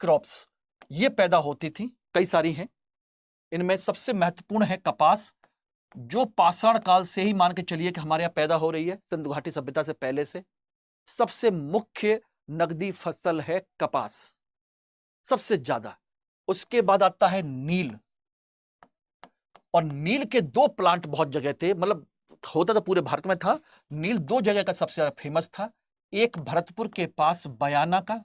Crops ये पैदा होती थी, कई सारी हैं। इनमें सबसे महत्वपूर्ण है कपास, जो पाषाण काल से ही मान के चलिए कि हमारे यहां पैदा हो रही है, सिंधु घाटी सभ्यता से पहले से। सबसे मुख्य नकदी फसल है कपास, सबसे ज्यादा। उसके बाद आता है नील, और नील के दो प्लांट बहुत जगह थे, मतलब होता तो पूरे भारत में था। नील दो जगह का सबसे ज्यादा फेमस था, एक भरतपुर के पास बयाना का,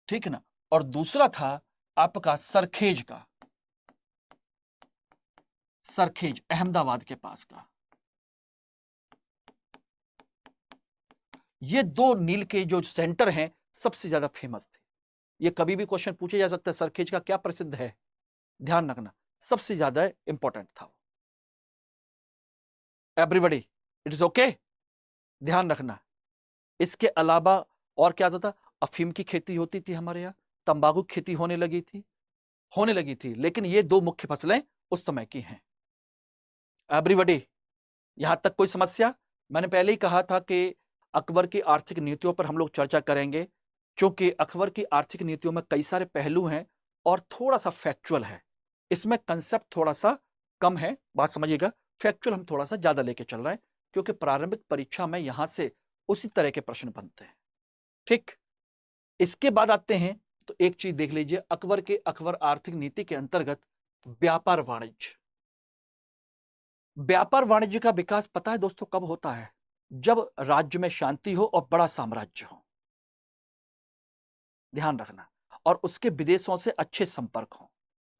ठीक है ना, और दूसरा था आपका सरखेज का, सरखेज अहमदाबाद के पास का। ये दो नील के जो सेंटर हैं सबसे ज्यादा फेमस थे। ये कभी भी क्वेश्चन पूछे जा सकता है, सरखेज का क्या प्रसिद्ध है, ध्यान रखना, सबसे ज्यादा इंपॉर्टेंट था। एवरीबॉडी इट इज ओके, ध्यान रखना। इसके अलावा और क्या होता था, अफीम की खेती होती थी हमारे यहाँ, तंबाकू की खेती होने लगी थी, लेकिन ये दो मुख्य फसलें उस समय की हैं। एवरीबॉडी यहां तक कोई समस्या? मैंने पहले ही कहा था कि अकबर की आर्थिक नीतियों पर हम लोग चर्चा करेंगे, क्योंकि अकबर की आर्थिक नीतियों में कई सारे पहलू हैं और थोड़ा सा फैक्चुअल है, इसमें कंसेप्ट थोड़ा सा कम है, बात समझिएगा। फैक्चुअल हम थोड़ा सा ज्यादा लेके चल रहे हैं, क्योंकि प्रारंभिक परीक्षा में यहां से उसी तरह के प्रश्न बनते हैं, ठीक। इसके बाद आते हैं, तो एक चीज देख लीजिए, अकबर आर्थिक नीति के अंतर्गत व्यापार वाणिज्य। व्यापार वाणिज्य का विकास पता है दोस्तों कब होता है? जब राज्य में शांति हो और बड़ा साम्राज्य हो, ध्यान रखना, और उसके विदेशों से अच्छे संपर्क हो,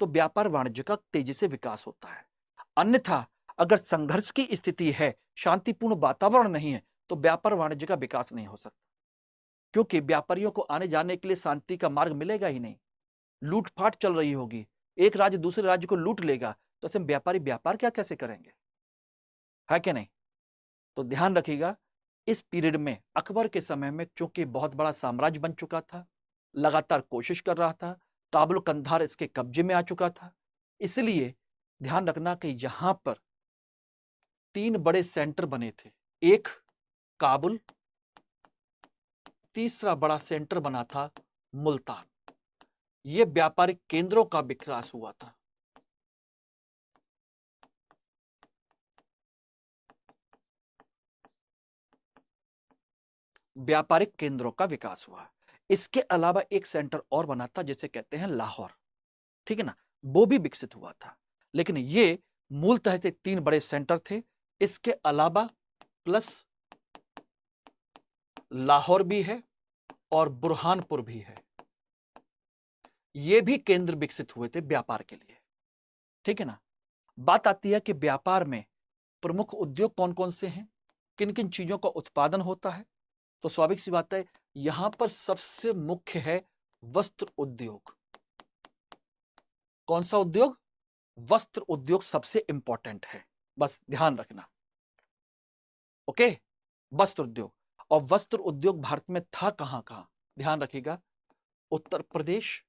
तो व्यापार वाणिज्य का तेजी से विकास होता है। अन्यथा अगर संघर्ष की स्थिति है, शांतिपूर्ण वातावरण नहीं है, तो व्यापार वाणिज्य का विकास नहीं हो सकता, क्योंकि व्यापारियों को आने जाने के लिए शांति का मार्ग मिलेगा ही नहीं। लूटपाट चल रही होगी, एक राज्य दूसरे राज्य को लूट लेगा, तो ऐसे व्यापारी व्यापार क्या कैसे करेंगे, है कि नहीं? तो ध्यान रखिएगा, इस पीरियड में अकबर के समय में चूंकि बहुत बड़ा साम्राज्य बन चुका था, लगातार कोशिश कर रहा था, काबुल कंधार इसके कब्जे में आ चुका था, इसलिए ध्यान रखना कि यहां पर तीन बड़े सेंटर बने थे। एक काबुल, तीसरा बड़ा सेंटर बना था मुल्तान। यह व्यापारिक केंद्रों का विकास हुआ था। व्यापारिक केंद्रों का विकास हुआ। इसके अलावा एक सेंटर और बना था जिसे कहते हैं लाहौर, ठीक है ना, वो भी विकसित हुआ था। लेकिन ये मूलतः से तीन बड़े सेंटर थे। इसके अलावा प्लस लाहौर भी है और बुरहानपुर भी है, ये भी केंद्र विकसित हुए थे व्यापार के लिए, ठीक है ना। बात आती है कि व्यापार में प्रमुख उद्योग कौन कौन से हैं, किन किन चीजों का उत्पादन होता है, तो स्वाभाविक सी बात है, यहां पर सबसे मुख्य है वस्त्र उद्योग। कौन सा उद्योग? वस्त्र उद्योग सबसे इंपॉर्टेंट है, बस ध्यान रखना, ओके। वस्त्र उद्योग, और वस्त्र उद्योग भारत में था कहां कहां, ध्यान रखिएगा, उत्तर प्रदेश,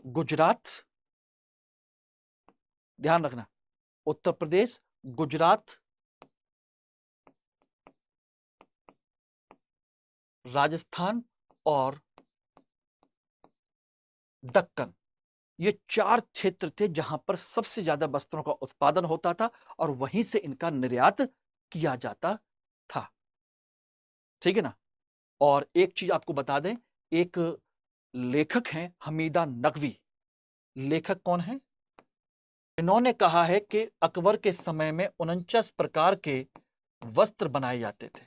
गुजरात, ध्यान रखना, उत्तर प्रदेश, गुजरात, राजस्थान और दक्कन। ये चार क्षेत्र थे जहां पर सबसे ज्यादा वस्त्रों का उत्पादन होता था और वहीं से इनका निर्यात किया जाता था, ठीक है ना। और एक चीज आपको बता दें, एक लेखक हैं हमीदा नकवी। लेखक कौन है? इन्होंने कहा है कि अकबर के समय में 49 प्रकार के वस्त्र बनाए जाते थे।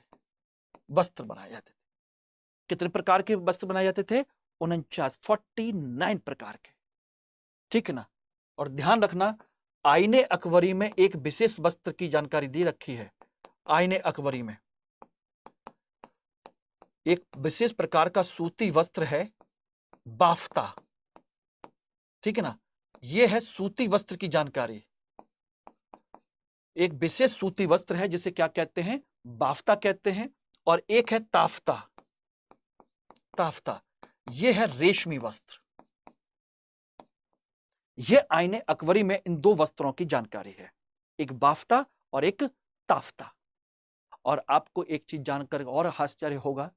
वस्त्र बनाए जाते थे, कितने प्रकार के वस्त्र बनाए जाते थे? 49 प्रकार के, ठीक है ना। और ध्यान रखना, आईने अकबरी में एक विशेष वस्त्र की जानकारी दी रखी है। आईने अकबरी में एक विशेष प्रकार का सूती वस्त्र है, बाफ्ता, ठीक है ना। यह है सूती वस्त्र की जानकारी। एक विशेष सूती वस्त्र है जिसे क्या कहते हैं? बाफ्ता कहते हैं। और एक है ताफ्ता। ताफ्ता यह है रेशमी वस्त्र। यह आईने अकबरी में इन दो वस्त्रों की जानकारी है, एक बाफ्ता और एक ताफ्ता। और आपको एक चीज जानकर और आश्चर्य होगा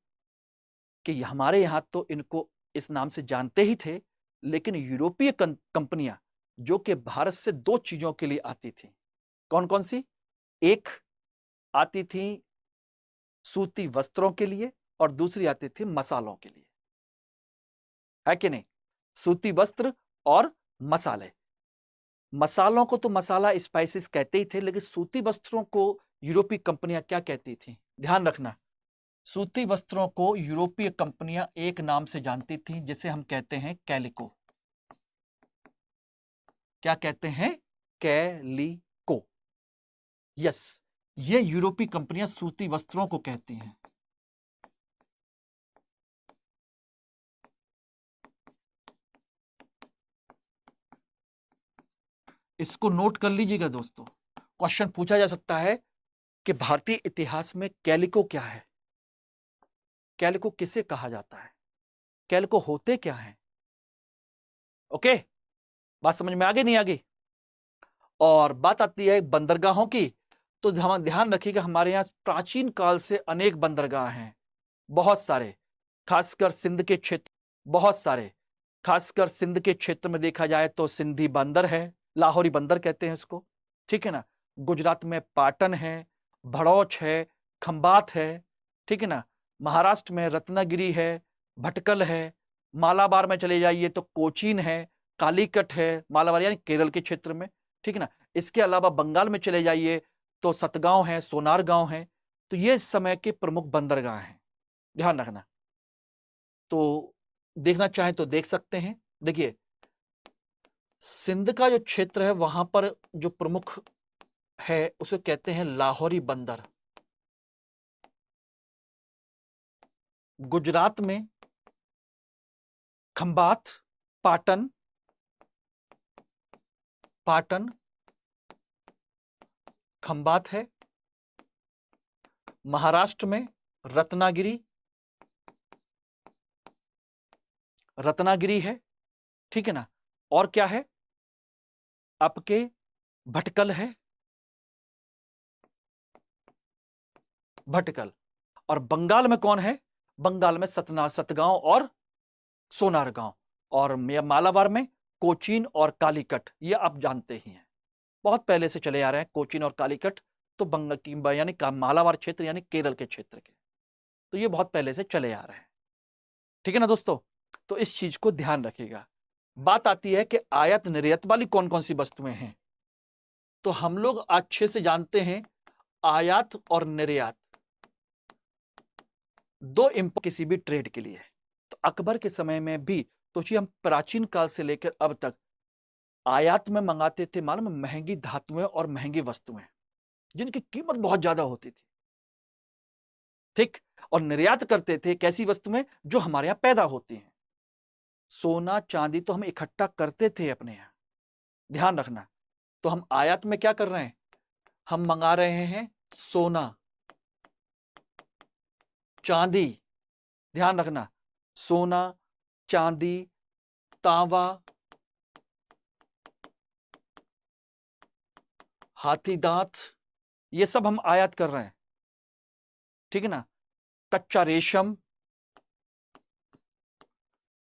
कि हमारे यहां तो इनको इस नाम से जानते ही थे, लेकिन यूरोपीय कंपनियां जो कि भारत से दो चीजों के लिए आती थी, कौन कौन सी? एक आती थी सूती वस्त्रों के लिए और दूसरी आती थी मसालों के लिए, है कि नहीं? सूती वस्त्र और मसाले। मसालों को तो मसाला स्पाइसेस कहते ही थे, लेकिन सूती वस्त्रों को यूरोपीय कंपनियां क्या कहती थी? ध्यान रखना, सूती वस्त्रों को यूरोपीय कंपनियां एक नाम से जानती थी, जिसे हम कहते हैं कैलिको। क्या कहते हैं? कैलिको। यस, ये यूरोपीय कंपनियां सूती वस्त्रों को कहती हैं। इसको नोट कर लीजिएगा दोस्तों, क्वेश्चन पूछा जा सकता है कि भारतीय इतिहास में कैलिको क्या है, कैलिको किसे कहा जाता है, कैलिको होते क्या हैं? ओके, बात समझ में आ गई नहीं आ गई? और बात आती है बंदरगाहों की, तो ध्यान रखिएगा हमारे यहाँ प्राचीन काल से अनेक बंदरगाह हैं, बहुत सारे, खासकर सिंध के क्षेत्र, बहुत सारे, खासकर सिंध के क्षेत्र में देखा जाए तो सिंधी बंदर है, लाहौरी बंदर कहते हैं इसको, ठीक है ना। गुजरात में पाटन है, भड़ौच है, खंबात है, ठीक है ना। महाराष्ट्र में रत्नागिरी है, भटकल है। मालाबार में चले जाइए तो कोचीन है, कालीकट है, मालाबार यानी केरल के क्षेत्र में, ठीक है ना। इसके अलावा बंगाल में चले जाइए तो सतगांव है, सोनार गांव है। तो ये इस समय के प्रमुख बंदरगाह हैं, ध्यान रखना। तो देखना चाहें तो देख सकते हैं। देखिए, सिंध का जो क्षेत्र है वहां पर जो प्रमुख है उसे कहते हैं लाहौरी बंदर। गुजरात में खंबात, पाटन, पाटन, खंबात है। महाराष्ट्र में रत्नागिरी, रत्नागिरी है, ठीक है ना। और क्या है? आपके भटकल है, भटकल। और बंगाल में कौन है? बंगाल में सतगांव और सोनारगांव। और मालाबार में कोचीन और कालीकट, ये आप जानते ही हैं, बहुत पहले से चले आ रहे हैं कोचीन और कालीकट। तो बंग की यानी मालाबार क्षेत्र यानी केरल के क्षेत्र के, तो ये बहुत पहले से चले आ रहे हैं, ठीक है ना दोस्तों। तो इस चीज को ध्यान रखिएगा। बात आती है कि आयात निर्यात वाली कौन कौन सी वस्तुएं हैं। तो हम लोग अच्छे से जानते हैं आयात और निर्यात दो किसी भी ट्रेड के लिए। तो अकबर के समय में भी सोचिए, हम प्राचीन काल से लेकर अब तक आयात में मंगाते थे, मालूम, महंगी धातुएं और महंगी वस्तुएं जिनकी कीमत बहुत ज्यादा होती थी, ठीक। और निर्यात करते थे कैसी वस्तुएं? जो हमारे यहां पैदा होती हैं। सोना चांदी तो हम इकट्ठा करते थे अपने यहां, ध्यान रखना। तो हम आयात में क्या कर रहे हैं? हम मंगा रहे हैं सोना, चांदी, ध्यान रखना, सोना, चांदी, तांबा, हाथी दांत, ये सब हम आयात कर रहे हैं, ठीक है ना। कच्चा रेशम,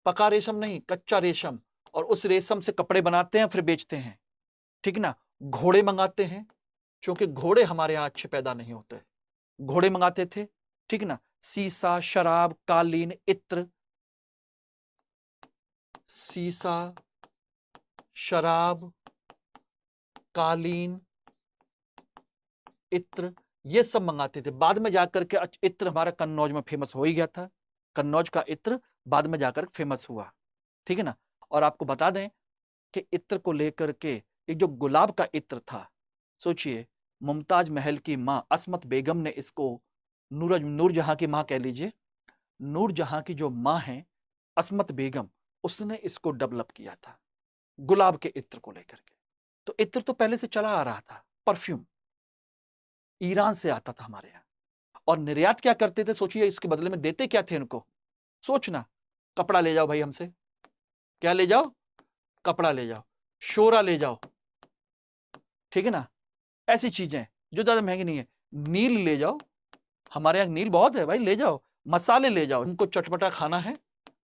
पका रेशम नहीं, कच्चा रेशम, और उस रेशम से कपड़े बनाते हैं फिर बेचते हैं, ठीक ना। घोड़े मंगाते हैं, क्योंकि घोड़े हमारे यहां अच्छे पैदा नहीं होते, घोड़े मंगाते थे, ठीक ना। सीसा, शराब, कालीन, इत्र, सीसा, शराब, कालीन, इत्र, ये सब मंगाते थे। बाद में जाकर के इत्र हमारा कन्नौज में फेमस हो ही गया था, कन्नौज का इत्र बाद में जाकर फेमस हुआ, ठीक है ना। और आपको बता दें कि इत्र को लेकर के एक जो गुलाब का इत्र था, सोचिए, मुमताज महल की मां असमत बेगम ने इसको, नूरजहां की मां कह लीजिए, नूरजहां की जो मां है असमत बेगम, उसने इसको डेवलप किया था गुलाब के इत्र को लेकर के। तो इत्र तो पहले से चला आ रहा था, परफ्यूम ईरान से आता था हमारे यहाँ। और निर्यात क्या करते थे? सोचिए, इसके बदले में देते क्या थे उनको? सोचना, कपड़ा ले जाओ भाई हमसे, क्या ले जाओ? कपड़ा ले जाओ, शोरा ले जाओ, ठीक है ना। ऐसी चीजें जो ज्यादा महंगी नहीं है, नील ले जाओ, हमारे यहाँ नील बहुत है भाई, ले जाओ, मसाले ले जाओ, उनको चटपटा खाना है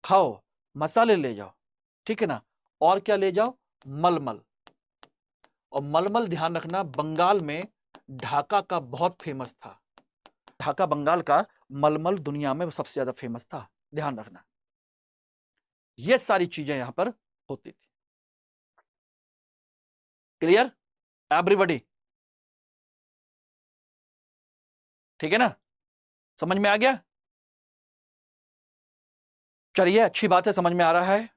खाओ, मसाले ले जाओ, ठीक है ना। और क्या ले जाओ, मलमल। और मलमल ध्यान रखना, बंगाल में ढाका का बहुत फेमस था, ढाका बंगाल का मलमल दुनिया में सबसे ज्यादा फेमस था, ध्यान रखना। ये सारी चीजें यहां पर होती थी। Clear everybody? ठीक है ना, समझ में आ गया? चलिए, अच्छी बात है, समझ में आ रहा है।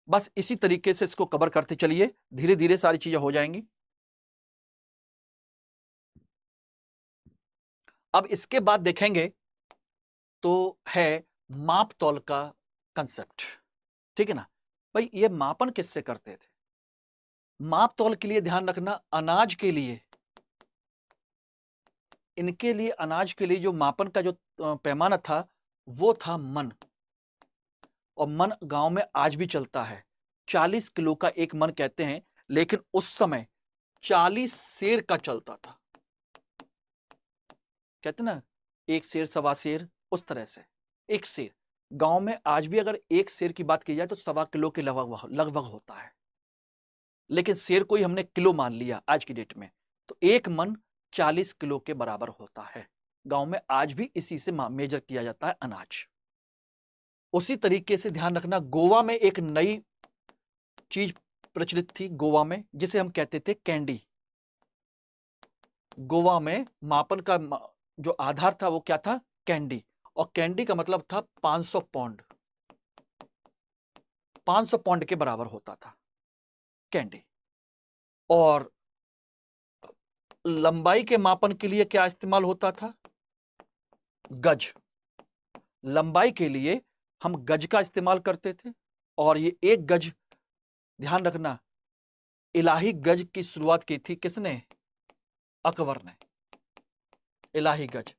बस इसी तरीके से इसको कवर करते चलिए, धीरे धीरे सारी चीजें हो जाएंगी। अब इसके बाद देखेंगे तो है माप तौल का कंसेप्ट, ठीक है ना। भाई ये मापन किससे करते थे? माप तौल के लिए ध्यान रखना, अनाज के लिए, इनके लिए अनाज के लिए जो मापन का जो पैमाना था वो था मन। और मन गांव में आज भी चलता है, 40 किलो का एक मन कहते हैं, लेकिन उस समय 40 सेर का चलता था, कहते ना एक सेर सवा सेर, उस तरह से एक सेर। गांव में आज भी अगर एक सेर की बात की जाए तो सवा किलो के लगभग होता है, लेकिन सेर को ही हमने किलो मान लिया आज की डेट में, तो एक मन 40 किलो के बराबर होता है। गांव में आज भी इसी से मेजर किया जाता है अनाज। उसी तरीके से ध्यान रखना, गोवा में एक नई चीज प्रचलित थी, गोवा में, जिसे हम कहते थे कैंडी। गोवा में मापन का जो आधार था वो क्या था? कैंडी। और कैंडी का मतलब था 500 पौंड, 500 पौंड के बराबर होता था कैंडी। और लंबाई के मापन के लिए क्या इस्तेमाल होता था? गज। लंबाई के लिए हम गज का इस्तेमाल करते थे। और ये एक गज, ध्यान रखना, इलाही गज की शुरुआत की थी किसने? अकबर ने। इलाही गज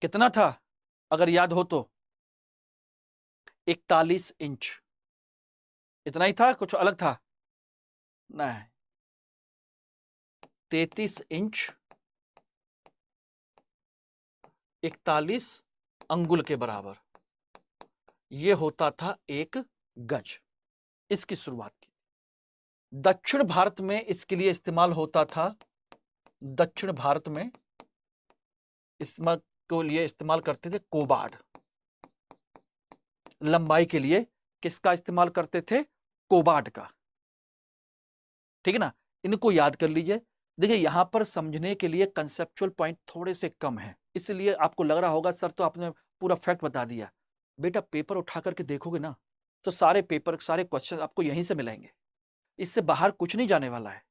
कितना था अगर याद हो तो? 41 इंच। इतना ही था, कुछ अलग था? नहीं, 33 इंच 41 अंगुल के बराबर, यह होता था एक गज। इसकी शुरुआत की। दक्षिण भारत में इसके लिए इस्तेमाल होता था, दक्षिण भारत में इस्तेमाल के लिए इस्तेमाल करते थे कोबाड। लंबाई के लिए किसका इस्तेमाल करते थे? कोबाड का, ठीक है ना। इनको याद कर लीजिए। देखिए यहां पर समझने के लिए कंसेप्चुअल पॉइंट थोड़े से कम है, इसलिए आपको लग रहा होगा सर तो आपने पूरा फैक्ट बता दिया। बेटा पेपर उठा करके देखोगे ना तो सारे पेपर, सारे क्वेश्चन आपको यहीं से मिलेंगे, इससे बाहर कुछ नहीं जाने वाला है।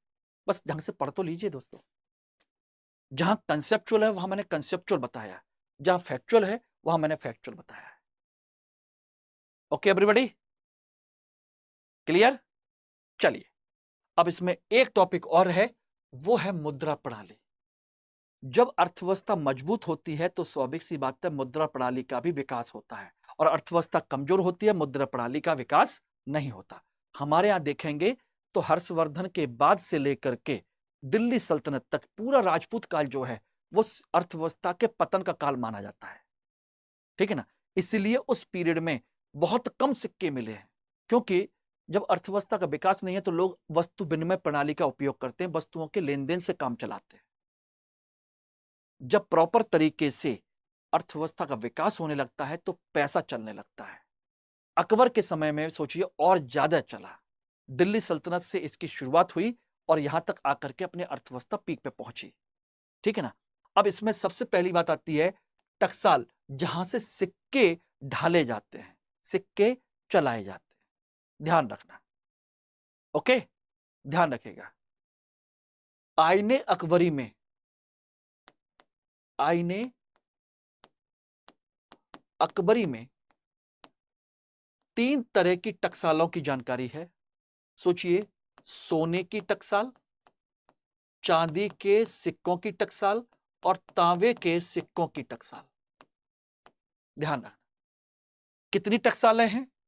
बस ढंग से पढ़ तो लीजिए दोस्तों। जहां कंसेप्चुअल है वहां मैंने कंसेप्चुअल बताया, जहां फैक्चुअल है वहां मैंने फैक्चुअल बताया है। Okay everybody, clear? चलिए, अब इसमें एक टॉपिक और है, वो है मुद्रा प्रणाली। जब अर्थव्यवस्था मजबूत होती है तो स्वाभाविक सी बात है मुद्रा प्रणाली का भी विकास होता है, और अर्थव्यवस्था कमजोर होती है मुद्रा प्रणाली का विकास नहीं होता। हमारे यहां देखेंगे तो हर्षवर्धन के बाद से लेकर के दिल्ली सल्तनत तक पूरा राजपूत काल जो है वो अर्थव्यवस्था के पतन का काल माना जाता है, ठीक है ना। इसीलिए उस पीरियड में बहुत कम सिक्के मिले हैं, क्योंकि जब अर्थव्यवस्था का विकास नहीं है तो लोग वस्तु विनिमय प्रणाली का उपयोग करते हैं, वस्तुओं के लेन देन से काम चलाते हैं। जब प्रॉपर तरीके से अर्थव्यवस्था का विकास होने लगता है तो पैसा चलने लगता है। अकबर के समय में सोचिए और ज्यादा चला, दिल्ली सल्तनत से इसकी शुरुआत हुई और यहां तक आकर के अपने अर्थव्यवस्था पीक पे पहुंची, ठीक है ना। अब इसमें सबसे पहली बात आती है टकसाल, जहां से सिक्के ढाले जाते हैं, सिक्के चलाए जाते हैं, ध्यान रखना। ओके, ध्यान रखिएगा। आईने अकबरी में, आईने अकबरी में 3 तरह की टकसालों की जानकारी है। सोचिए, सोने की टकसाल, चांदी के सिक्कों की टकसाल और तांबे के सिक्कों की टकसाल। ध्यान रखना, कितनी टकसालें हैं?